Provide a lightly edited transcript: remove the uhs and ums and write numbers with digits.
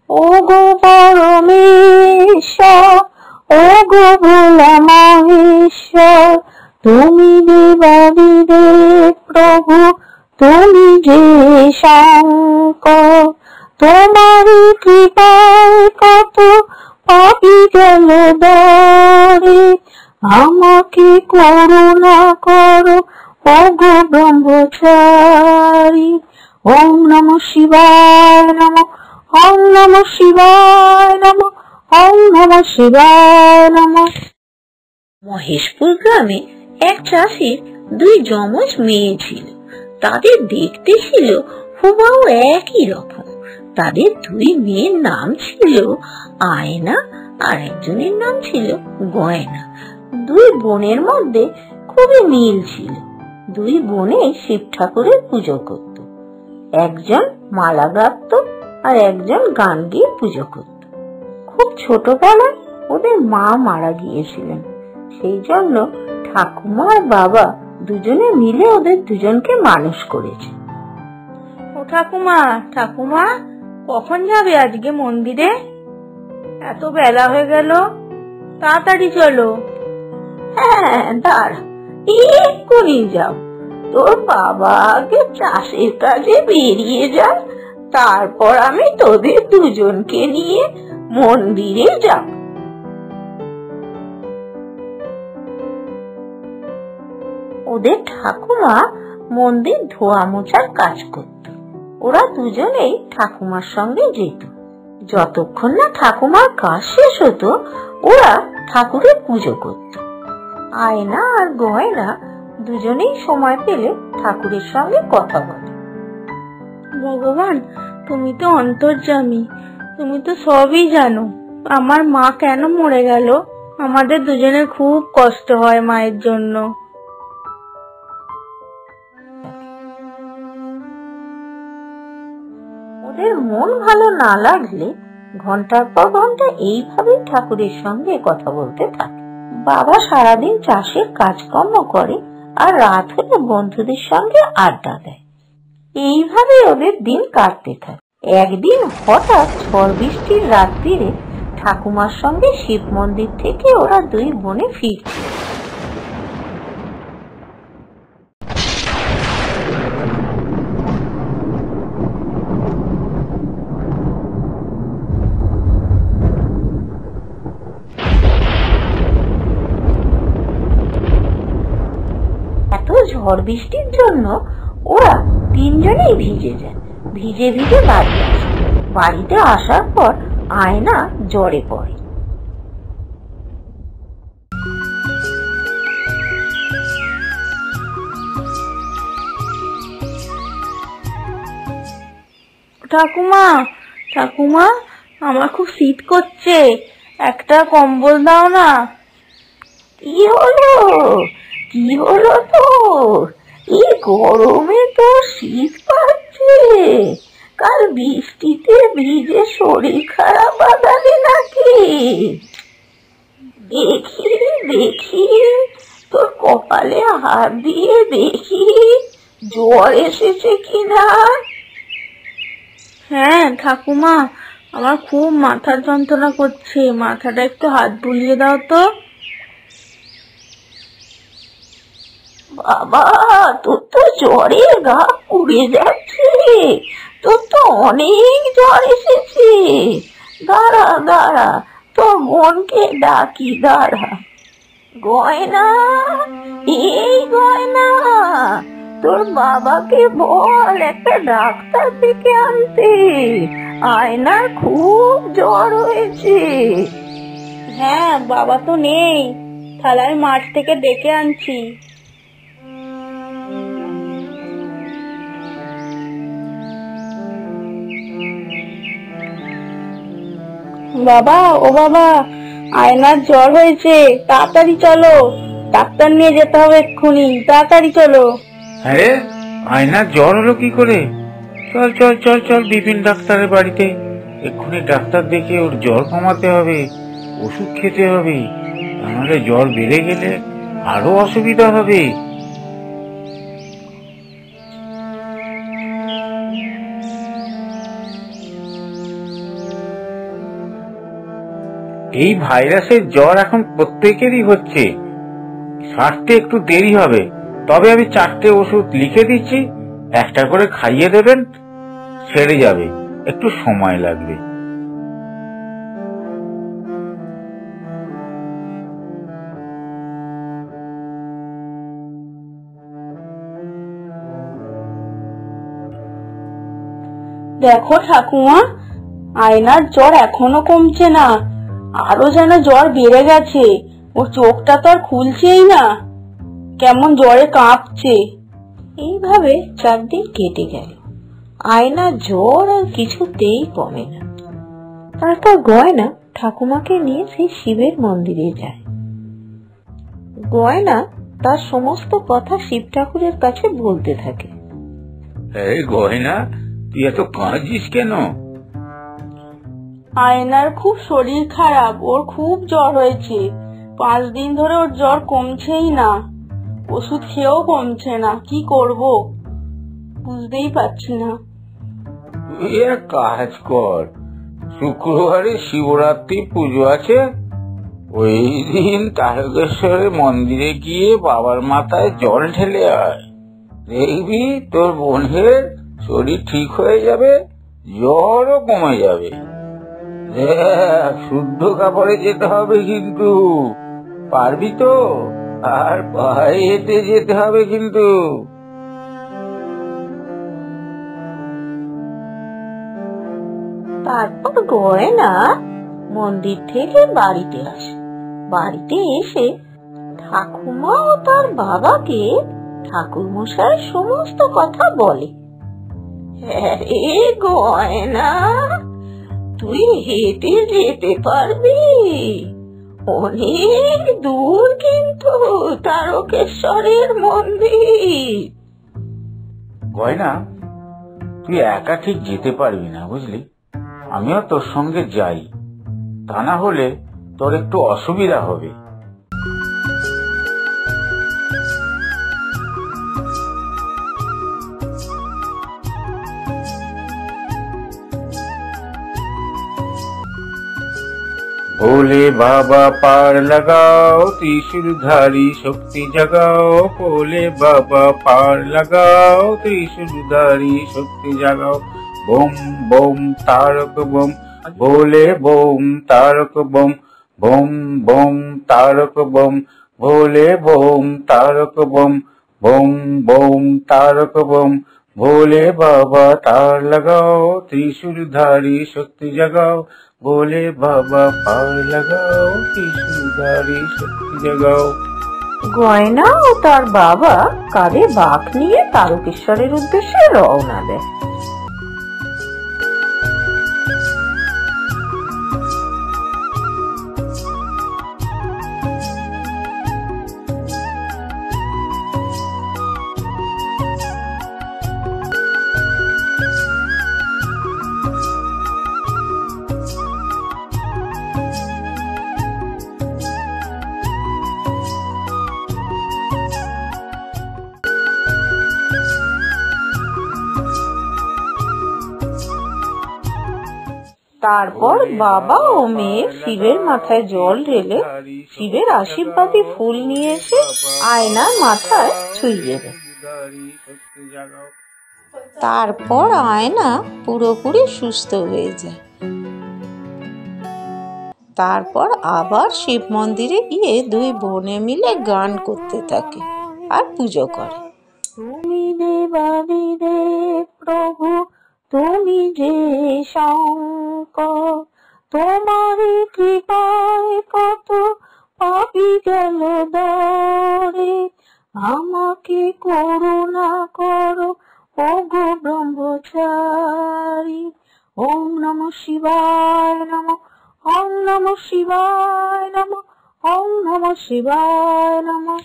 ওগো পরমেশ্বর, ওগো ভোলা মহেশ্বর, তুমি দেবাদিদেব প্রভু, তুমি যে শঙ্কর। তোমারই কৃপায় কত পাপী গেল দরে, আমাকে করুণা করো ওগো ব্রহ্মচারী। ওম নমঃ শিবায় নমঃ, ওম নমঃ শিবায় নমঃ, ওম নমঃ শিবায় নমঃ। মহেশপুর গ্রামে এক চাষির দুই যমজ মেয়ে ছিল। তাদের দেখতে ছিল হুবহু একই রকম। তাদের দুই মেয়ের নাম ছিল আয়না আর একজনের নাম ছিল গয়না। দুই বোনের মধ্যে খুবই মিল ছিল। দুই বোনে শিব ঠাকুরের পুজো করত। একজন মালা গাঁথত আর একজন গান গিয়ে পুজো করত। খুব ছোটবেলায় ওদের মা মারা গিয়েছিলেন, সেই জন্য ঠাকুমা আর বাবা দুজনে মিলে ওদের দুজনকে মানুষ করেছে। ও ঠাকুমা, ঠাকুমা কখন যাবে আজকে মন্দিরে? এত বেলা হয়ে গেল, তাড়াতাড়ি চলো। হ্যাঁ দাঁড়া, এক্ষুনি যাও। তোর বাবা আগে চাষের কাজে বেরিয়ে যান, তারপর আমি তোদের দুজনকে নিয়ে মন্দিরে যাব। ওদের ঠাকুমা মন্দির ধোয়া মোছার কাজ করত। ওরা দুজনেই ঠাকুমার সঙ্গে যেত। যতক্ষণ না ঠাকুমার কাজ শেষ হতো ওরা ঠাকুরের পুজো করত। আয়না আর গয়না দুজনেই সময় পেলে ঠাকুরের সঙ্গে কথা বলে। ভগবান, তুমি তো অন্তর্যামী, তুমি তো সবই জানো। আমার মা কেন মরে গেল? আমাদের দুজনের খুব কষ্ট হয় মায়ের জন্য। ওদের মন ভালো না লাগলে ঘন্টার পর ঘন্টা এইভাবেই ঠাকুরের সঙ্গে কথা বলতে থাকে। বাবা সারাদিন চাষের কাজকর্ম করে আর রাত হলে বন্ধুদের সঙ্গে আড্ডা দেয়। এইভাবে ওদের দিন কাটতে থাকে। একদিন হঠাৎ ঝড় বৃষ্টির রাত্রিরে ঠাকুমার সঙ্গে শিব মন্দির থেকে ওরা দুই বোনে ফিরছে। এত ঝড় বৃষ্টির জন্য ওরা তিনজনেই ভিজে যায়। ভিজে ভিজে বাড়ি আসে। বাড়িতে আসার পর আয়না জ্বরে পড়ে। ঠাকুমা, ঠাকুমা আমার খুব শীত করছে, একটা কম্বল দাও না। কি হলো? কি হলো তোর? এই গরমে তো শীত পাচ্ছে? কাল বৃষ্টিতে ভিজে শরীর খারাপ বাঁধালি নাকি? দেখি দেখি, তোর কপালে হাত দিয়ে দেখি জ্বর এসেছে কিনা। হ্যাঁ ঠাকুমা, আমার খুব মাথার যন্ত্রণা করছে, মাথাটা একটু হাত বুলিয়ে দাও তো। বাবা, তোর তো জ্বরে গা পুড়ে যাচ্ছে, তোর তো অনেক জ্বর এসেছে। দাঁড়া দাঁড়া, তোর বোনকে ডাকি, দাঁড়া। গয়না, এই গয়না, তোর বাবাকে বল একটা ডাক্তার ডেকে আনতে, আয়নার খুব জ্বর হয়েছে। হ্যাঁ, বাবা তো নেই, তাহলে আমি মাঠ থেকে ডেকে আনছি। বাবা, ও বাবা, আয়নার জ্বর হয়েছে, তাড়াতাড়ি চলো, ডাক্তার নিয়ে যেতে হবে এক্ষুনি, তাড়াতাড়ি চলো। আরে আয়নার জ্বর হলো কি করে? চল চল চল চল বিপিন ডাক্তারের বাড়িতে। এক্ষুনি ডাক্তার দেখে ওর জ্বর কমাতে হবে, ওষুধ খেতে হবে, নাহলে জ্বর বেড়ে গেলে আরো অসুবিধা হবে। এই ভাইরাসের জ্বর এখন প্রত্যেকেরই হচ্ছে, সারতে একটু দেরি হবে, তবে আমি 4টে ওষুধ লিখে দিচ্ছি, একটা করে খাইয়ে দেবেন, সেরে যাবে, একটু সময় লাগবে। দেখো ঠাকুমা, আয়নার জ্বর এখনো কমছে না, আরো যেন জ্বর বেড়ে গেছে। ওর চোখটা তো আর খুলছেই না, কেমন জ্বরে কাঁপছে। এইভাবে 4 দিন কেটে গেল। আয়নার জ্বর আর কিছুতেই কমে না। তারপর গয়না ঠাকুমাকে নিয়ে সেই শিবের মন্দিরে যায়। গয়না তার সমস্ত কথা শিব ঠাকুরের কাছে বলতে থাকে। এই গয়না, তুই এত কাঁদছিস কেন? আয়নার খুব শরীর খারাপ, ওর খুব জ্বর হয়েছে। 5 দিন ধরে ওর জ্বর কমছেই না, ওষুধ খেয়েও কমছে না, কি করব বুঝতেই পারছি না। তুই এক কাজ কর, শুক্রবারে শিবরাত্রি পুজো আছে, ওই দিন তারকেশ্বরের মন্দিরে গিয়ে বাবার মাথায় জল ঢেলে আয়, দেখবি তোর বোনের শরীর ঠিক হয়ে যাবে, জ্বরও কমে যাবে। শুদ্ধ কাপড়ে যেতে হবে কিন্তু, পারবি তো? আর পায়ে হেঁটে যেতে হবে কিন্তু। তারপর গয়না মন্দির থেকে বাড়িতে আসে। বাড়িতে এসে ঠাকুমা ও তার বাবাকে ঠাকুর মশাই সমস্ত কথা বলে। আরে গয়না, তুই হেঁটে যেতে পারবি? অনেক দূর কিন্তু তারকেশ্বরের মন্দির। গয়না, তুই একা ঠিক যেতে পারবি না, বুঝলি? আমিও তোর সঙ্গে যাই, তা না হলে তোর একটু অসুবিধা হবে। भोले बाबा पार लगाओ, त्रिशूलधारी शक्ति जगाओ, भोले बाबा पार लगाओ, त्रिशूलधारी शक्ति जगाओ। बम बम तारक बम, भोले बम तारक बम, बम बम तारक बम, भोले बम तारक बम, बम बम तारक बम। भोले बाबा तार लगाओ, त्रिशूलधारी शक्ति जगाओ, भोले बाबा पार लगाओ, त्रिशूलधारी शक्ति जगाओ। গয়না ও তার বাবা কাঁধে বাঁক নিয়ে তারকেশ্বরের উদ্দেশ্যে রওনা দেয়। তারপর বাবা ও মেয়ে শিবের মাথায় জল ঢেলে শিবের আশীর্বাদী ফুল নিয়ে এসে আয়নার মাথায় ছুঁইয়ে দেয়। তারপর আয়না পুরোপুরি সুস্থ হয়ে যায়। তারপর আবার শিব মন্দিরে গিয়ে 2 বোনে মিলে গান করতে থাকে আর পুজো করে। তুমি দেবাদিদেব প্রভু, তুমি যে শঙ্কর, তোমারই কৃপায় কত পাপী গেল দরে, আমাকে করুণা করো ওগো ব্রহ্মচারী। ওম নমঃ শিবায় নমঃ, ওম নমঃ শিবায় নমঃ, ওম নমঃ শিবায় নমঃ।